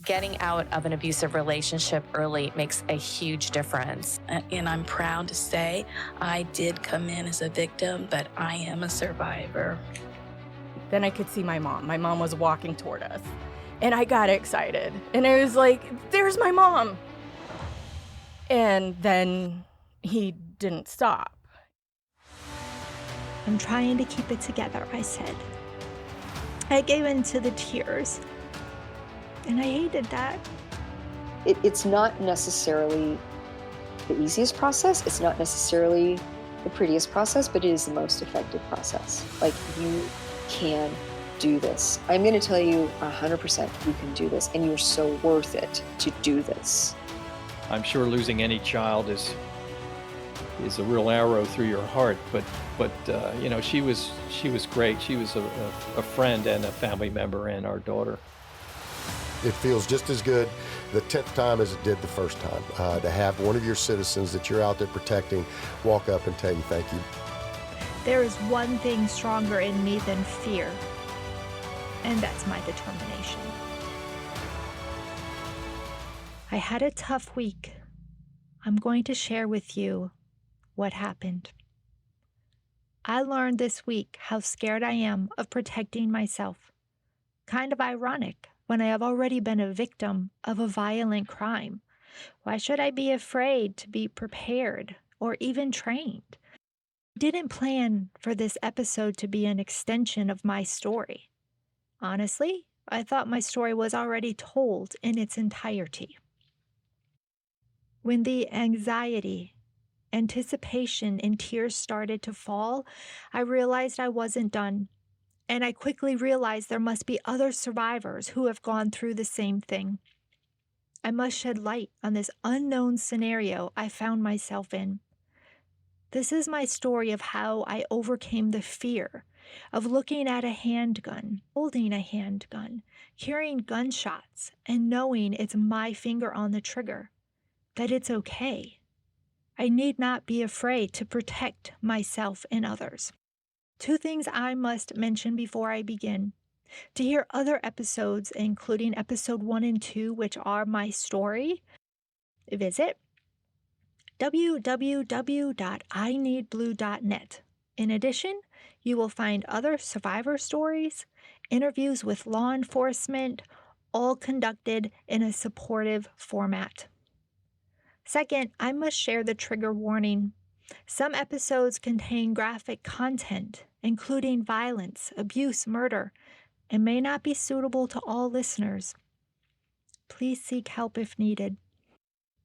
Getting out of an abusive relationship early makes a huge difference. And I'm proud to say I did come in as a victim, but I am a survivor. Then I could see my mom. My mom was walking toward us. And I got excited. And I was like, there's my mom. And then he didn't stop. I'm trying to keep it together, I said. I gave in to the tears. And I hated that. It's not necessarily the easiest process. It's not necessarily the prettiest process, but it is the most effective process. Like, you can do this. I'm going to tell you 100% you can do this, and you're so worth it to do this. I'm sure losing any child is a real arrow through your heart, but you know, she was great. She was a friend and a family member and our daughter. It feels just as good the 10th time as it did the first time, to have one of your citizens that you're out there protecting walk up and tell you thank you. There is one thing stronger in me than fear, and that's my determination. I had a tough week. I'm going to share with you what happened. I learned this week how scared I am of protecting myself. Kind of ironic when I have already been a victim of a violent crime. Why should I be afraid to be prepared or even trained? I didn't plan for this episode to be an extension of my story. Honestly, I thought my story was already told in its entirety. When the anxiety, anticipation, and tears started to fall, I realized I wasn't done. And I quickly realized there must be other survivors who have gone through the same thing. I must shed light on this unknown scenario I found myself in. This is my story of how I overcame the fear of looking at a handgun, holding a handgun, hearing gunshots, and knowing it's my finger on the trigger, that it's okay. I need not be afraid to protect myself and others. 2 things I must mention before I begin. To hear other episodes, including episode 1 and 2, which are my story, visit www.ineedblue.net. In addition, you will find other survivor stories, interviews with law enforcement, all conducted in a supportive format. Second, I must share the trigger warning. Some episodes contain graphic content, including violence, abuse, murder, and may not be suitable to all listeners. Please seek help if needed.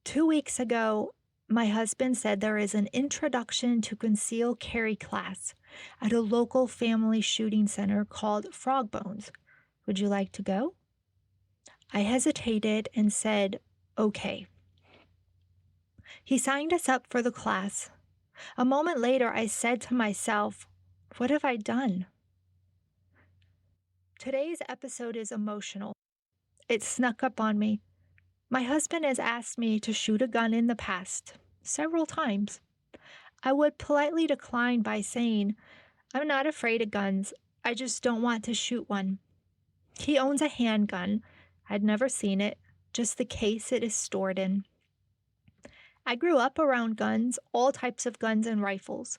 2 weeks ago, my husband said there is an introduction to concealed carry class at a local family shooting center called Frog Bones. Would you like to go? I hesitated and said, okay. He signed us up for the class. A moment later, I said to myself, what have I done? Today's episode is emotional. It snuck up on me. My husband has asked me to shoot a gun in the past, several times. I would politely decline by saying, I'm not afraid of guns. I just don't want to shoot one. He owns a handgun. I'd never seen it, just the case it is stored in. I grew up around guns, all types of guns and rifles.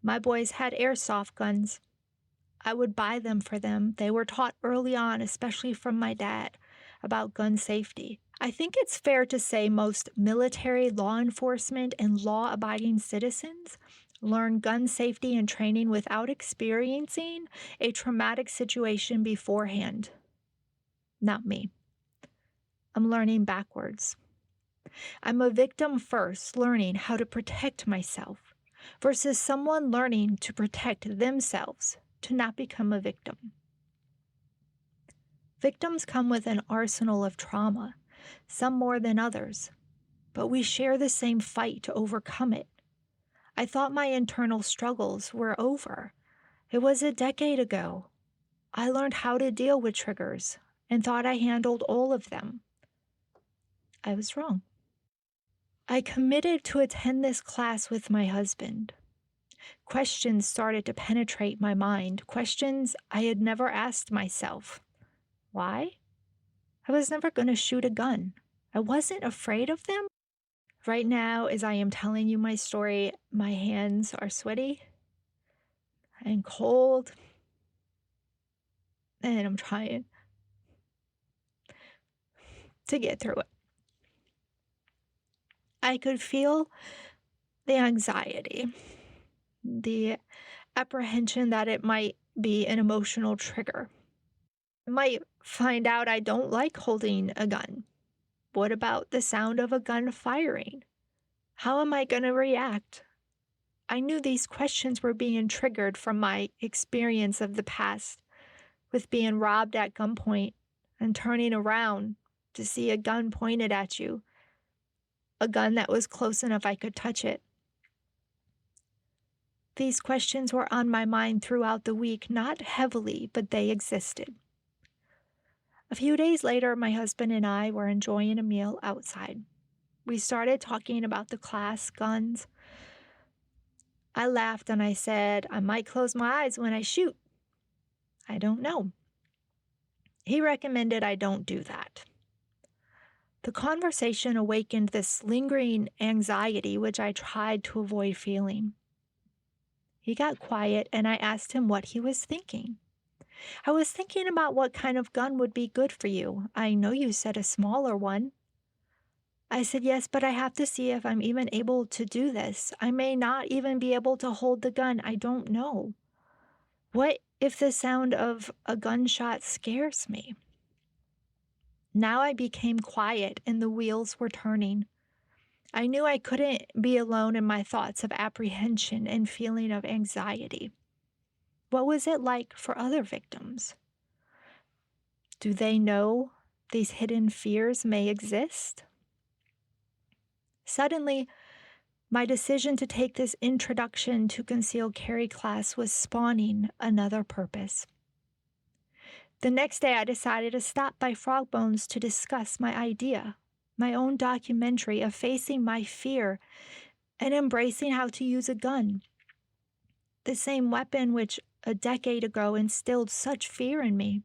My boys had airsoft guns. I would buy them for them. They were taught early on, especially from my dad, about gun safety. I think it's fair to say most military, law enforcement, and law-abiding citizens learn gun safety and training without experiencing a traumatic situation beforehand. Not me. I'm learning backwards. I'm a victim first, learning how to protect myself, versus someone learning to protect themselves to not become a victim. Victims come with an arsenal of trauma, some more than others, but we share the same fight to overcome it. I thought my internal struggles were over. It was a decade ago. I learned how to deal with triggers and thought I handled all of them. I was wrong. I committed to attend this class with my husband. Questions started to penetrate my mind, questions I had never asked myself. Why? I was never going to shoot a gun. I wasn't afraid of them. Right now, as I am telling you my story, my hands are sweaty and cold, and I'm trying to get through it. I could feel the anxiety, the apprehension that it might be an emotional trigger. I might find out I don't like holding a gun. What about the sound of a gun firing? How am I going to react? I knew these questions were being triggered from my experience of the past with being robbed at gunpoint and turning around to see a gun pointed at you, a gun that was close enough I could touch it. These questions were on my mind throughout the week, not heavily, but they existed. A few days later, my husband and I were enjoying a meal outside. We started talking about the class, guns. I laughed and I said, I might close my eyes when I shoot. I don't know. He recommended I don't do that. The conversation awakened this lingering anxiety which I tried to avoid feeling. He got quiet and I asked him what he was thinking. I was thinking about what kind of gun would be good for you. I know you said a smaller one. I said, yes, but I have to see if I'm even able to do this. I may not even be able to hold the gun. I don't know. What if the sound of a gunshot scares me? Now I became quiet and the wheels were turning. I knew I couldn't be alone in my thoughts of apprehension and feeling of anxiety. What was it like for other victims? Do they know these hidden fears may exist? Suddenly, my decision to take this introduction to concealed carry class was spawning another purpose. The next day, I decided to stop by Frogbones to discuss my idea, my own documentary of facing my fear and embracing how to use a gun. The same weapon which a decade ago instilled such fear in me.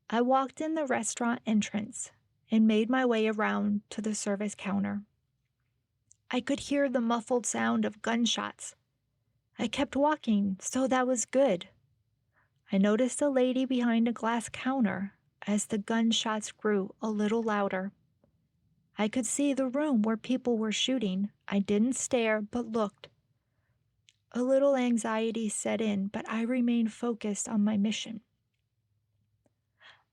I walked in the restaurant entrance and made my way around to the service counter. I could hear the muffled sound of gunshots. I kept walking, so that was good. I noticed a lady behind a glass counter as the gunshots grew a little louder. I could see the room where people were shooting. I didn't stare, but looked. A little anxiety set in, but I remained focused on my mission.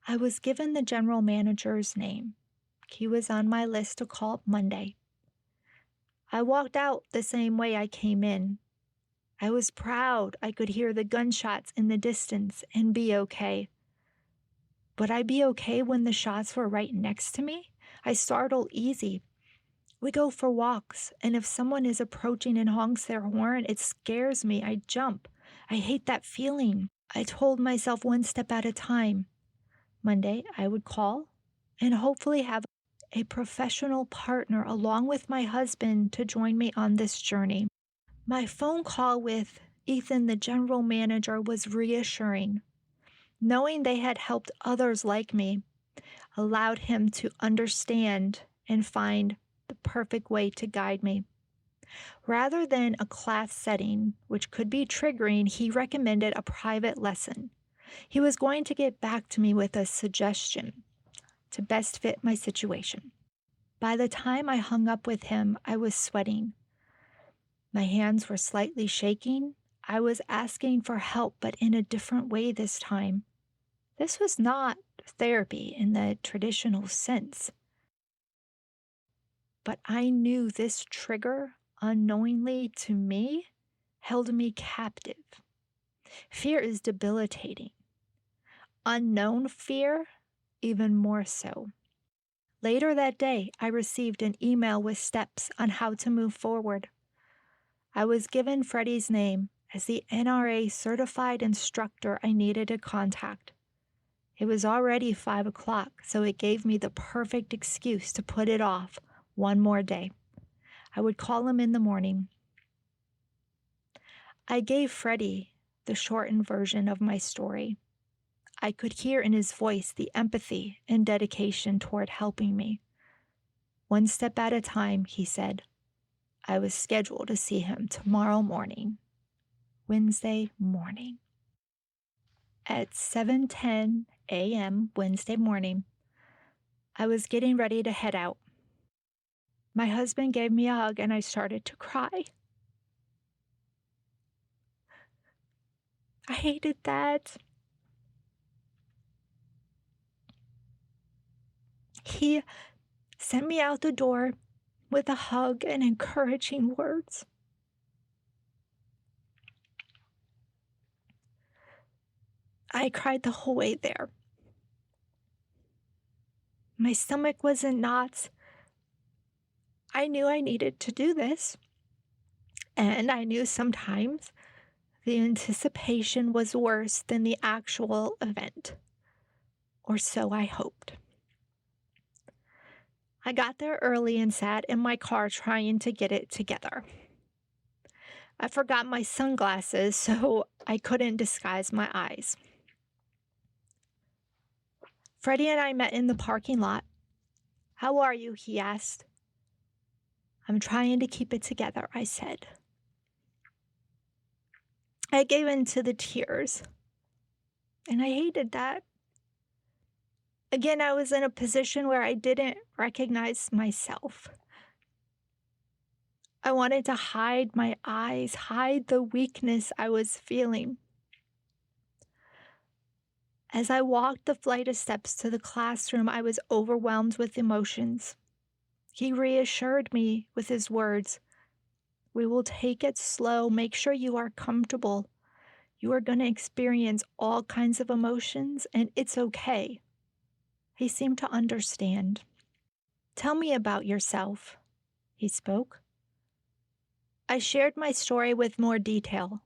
I was given the general manager's name. He was on my list to call Monday. I walked out the same way I came in. I was proud I could hear the gunshots in the distance and be okay. Would I be okay when the shots were right next to me? I startled easy. We go for walks, and if someone is approaching and honks their horn, it scares me. I jump. I hate that feeling. I told myself one step at a time. Monday, I would call and hopefully have a professional partner along with my husband to join me on this journey. My phone call with Ethan, the general manager, was reassuring. Knowing they had helped others like me allowed him to understand and find the perfect way to guide me. Rather than a class setting, which could be triggering, he recommended a private lesson. He was going to get back to me with a suggestion to best fit my situation. By the time I hung up with him, I was sweating. My hands were slightly shaking. I was asking for help, but in a different way this time. This was not therapy in the traditional sense. But I knew this trigger, unknowingly to me, held me captive. Fear is debilitating. Unknown fear, even more so. Later that day, I received an email with steps on how to move forward. I was given Freddie's name as the NRA certified instructor I needed to contact. It was already 5 o'clock, so it gave me the perfect excuse to put it off one more day. I would call him in the morning. I gave Freddie the shortened version of my story. I could hear in his voice the empathy and dedication toward helping me. One step at a time, he said. I was scheduled to see him tomorrow morning, Wednesday morning. At 7:10 a.m. Wednesday morning, I was getting ready to head out. My husband gave me a hug and I started to cry. I hated that. He sent me out the door with a hug and encouraging words. I cried the whole way there. My stomach was in knots. I knew I needed to do this. And I knew sometimes the anticipation was worse than the actual event. Or so I hoped. I got there early and sat in my car trying to get it together. I forgot my sunglasses, so I couldn't disguise my eyes. Freddie and I met in the parking lot. How are you? He asked. I'm trying to keep it together, I said. I gave in to the tears, and I hated that. Again, I was in a position where I didn't recognize myself. I wanted to hide my eyes, hide the weakness I was feeling. As I walked the flight of steps to the classroom, I was overwhelmed with emotions. He reassured me with his words, "We will take it slow. Make sure you are comfortable. You are going to experience all kinds of emotions, and it's okay." He seemed to understand. "Tell me about yourself," he spoke. I shared my story with more detail.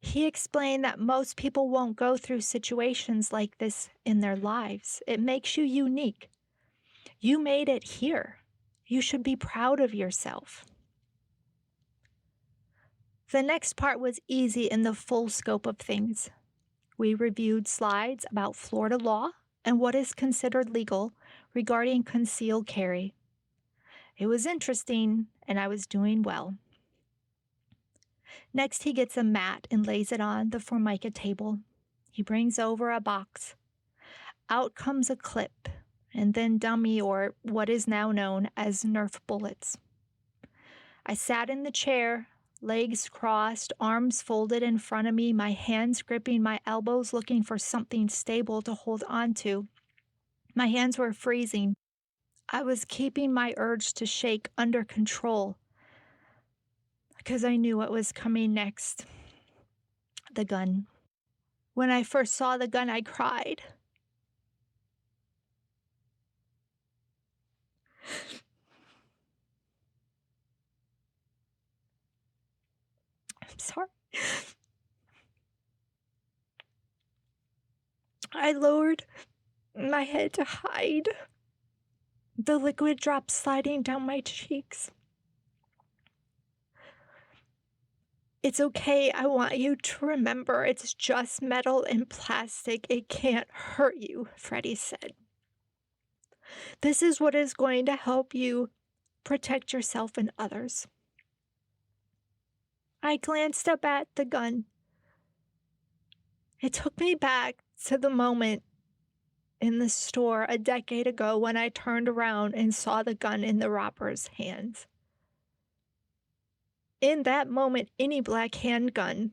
He explained that most people won't go through situations like this in their lives. It makes you unique. You made it here. You should be proud of yourself. The next part was easy in the full scope of things. We reviewed slides about Florida law and what is considered legal regarding concealed carry. It was interesting, and I was doing well. Next, he gets a mat and lays it on the Formica table. He brings over a box. Out comes a clip, and then dummy, or what is now known as Nerf bullets. I sat in the chair, legs crossed, arms folded in front of me, my hands gripping my elbows, looking for something stable to hold on to. My hands were freezing. I was keeping my urge to shake under control because I knew what was coming next. The gun. When I first saw the gun, I cried. I'm sorry. I lowered my head to hide. The liquid drops sliding down my cheeks. It's okay. I want you to remember it's just metal and plastic. It can't hurt you, Freddie said. This is what is going to help you protect yourself and others. I glanced up at the gun. It took me back to the moment in the store a decade ago when I turned around and saw the gun in the robber's hands. In that moment, any black handgun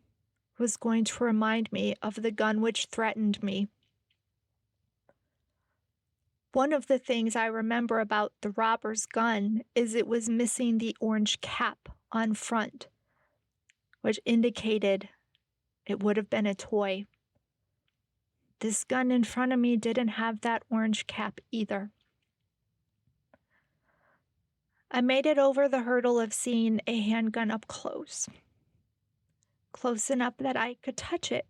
was going to remind me of the gun which threatened me. One of the things I remember about the robber's gun is it was missing the orange cap on front, which indicated it would have been a toy. This gun in front of me didn't have that orange cap either. I made it over the hurdle of seeing a handgun up close enough that I could touch it,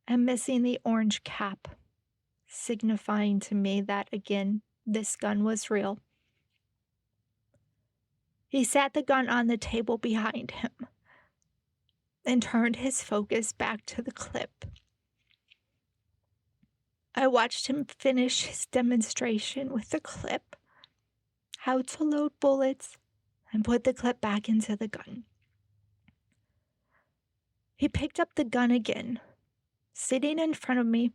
and missing the orange cap, signifying to me that, again, this gun was real. He sat the gun on the table behind him and turned his focus back to the clip. I watched him finish his demonstration with the clip, how to load bullets, and put the clip back into the gun. He picked up the gun again. Sitting in front of me,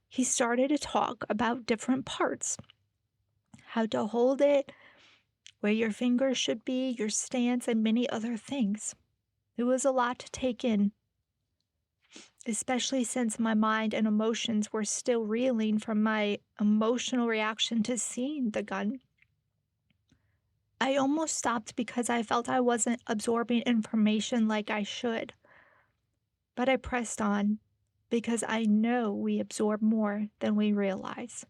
he started to talk about different parts, how to hold it, where your fingers should be, your stance, and many other things. It was a lot to take in, especially since my mind and emotions were still reeling from my emotional reaction to seeing the gun. I almost stopped because I felt I wasn't absorbing information like I should. But I pressed on because I know we absorb more than we realize.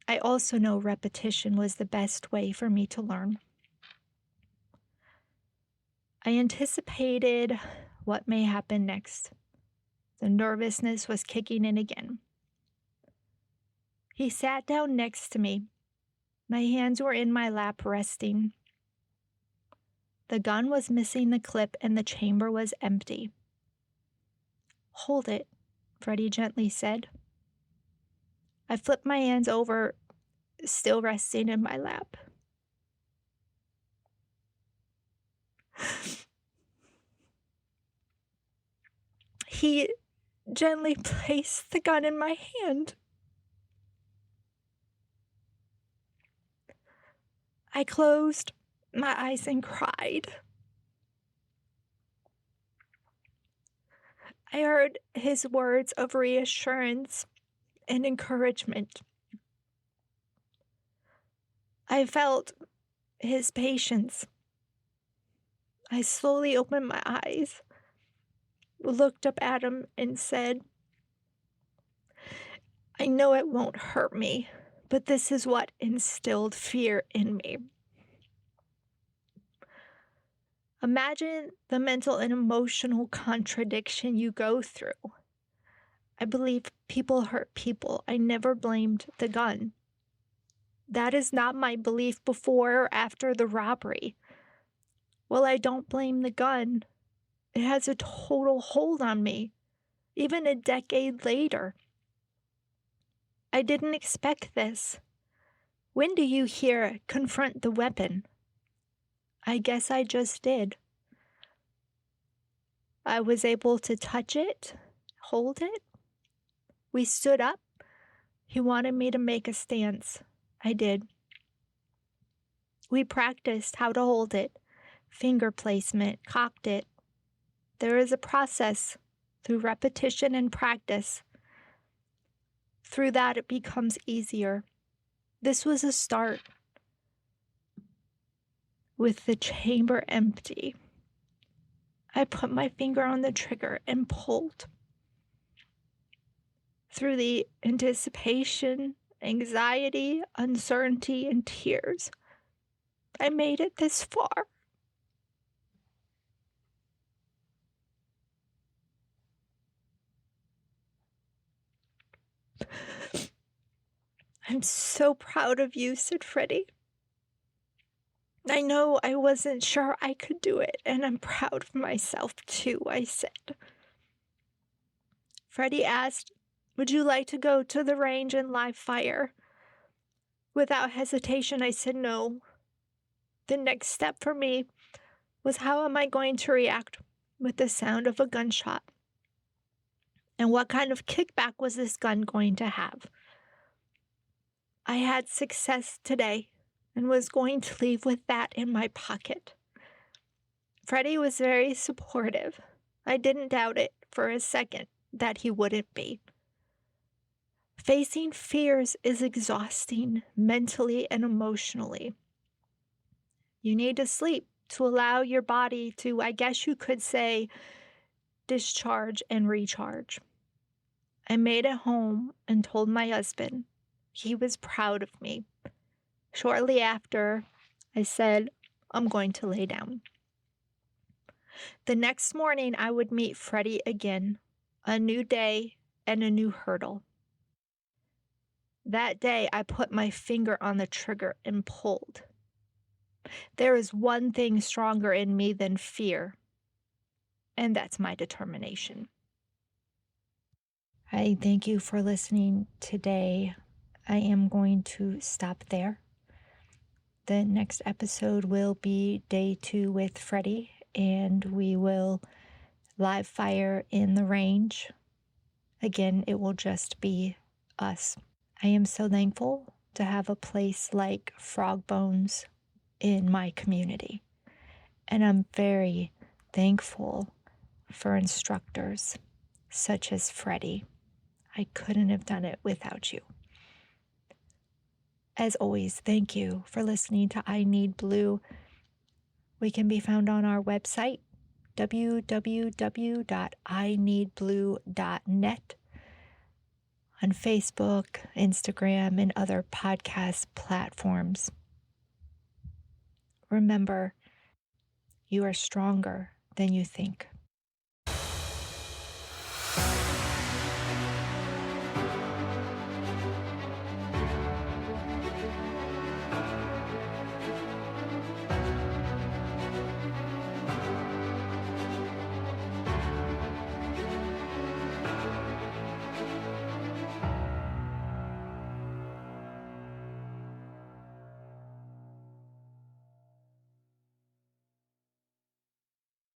I also know repetition was the best way for me to learn. I anticipated what may happen next. The nervousness was kicking in again. He sat down next to me. My hands were in my lap, resting. The gun was missing the clip and the chamber was empty. "Hold it," Freddie gently said. I flipped my hands over, still resting in my lap. He gently placed the gun in my hand. I closed my eyes and cried. I heard his words of reassurance and encouragement. I felt his patience. I slowly opened my eyes, looked up at him, and said, "I know it won't hurt me, but this is what instilled fear in me." Imagine the mental and emotional contradiction you go through. I believe people hurt people. I never blamed the gun. That is not my belief before or after the robbery. Well, I don't blame the gun. It has a total hold on me, even a decade later. I didn't expect this. When do you hear confront the weapon? I guess I just did. I was able to touch it, hold it. We stood up. He wanted me to make a stance. I did. We practiced how to hold it, finger placement, cocked it. There is a process through repetition and practice. Through that, it becomes easier. This was a start. With the chamber empty, I put my finger on the trigger and pulled. Through the anticipation, anxiety, uncertainty, and tears, I made it this far. "I'm so proud of you," said Freddie. "I know I wasn't sure I could do it, and I'm proud of myself too," I said. Freddie asked, "Would you like to go to the range and live fire?" Without hesitation, I said no. The next step for me was, how am I going to react with the sound of a gunshot? And what kind of kickback was this gun going to have? I had success today and was going to leave with that in my pocket. Freddie was very supportive. I didn't doubt it for a second that he wouldn't be. Facing fears is exhausting mentally and emotionally. You need to sleep to allow your body to, I guess you could say, discharge and recharge. I made it home and told my husband. He was proud of me. Shortly after, I said, "I'm going to lay down." The next morning, I would meet Freddie again. A new day and a new hurdle. That day, I put my finger on the trigger and pulled. There is one thing stronger in me than fear, and that's my determination. I thank you for listening today. I am going to stop there. The next episode will be day 2 with Freddie, and we will live fire in the range. Again, it will just be us. I am so thankful to have a place like Frog Bones in my community. And I'm very thankful for instructors such as Freddie. I couldn't have done it without you. As always, thank you for listening to I Need Blue. We can be found on our website, www.ineedblue.net, on Facebook, Instagram, and other podcast platforms. Remember, you are stronger than you think.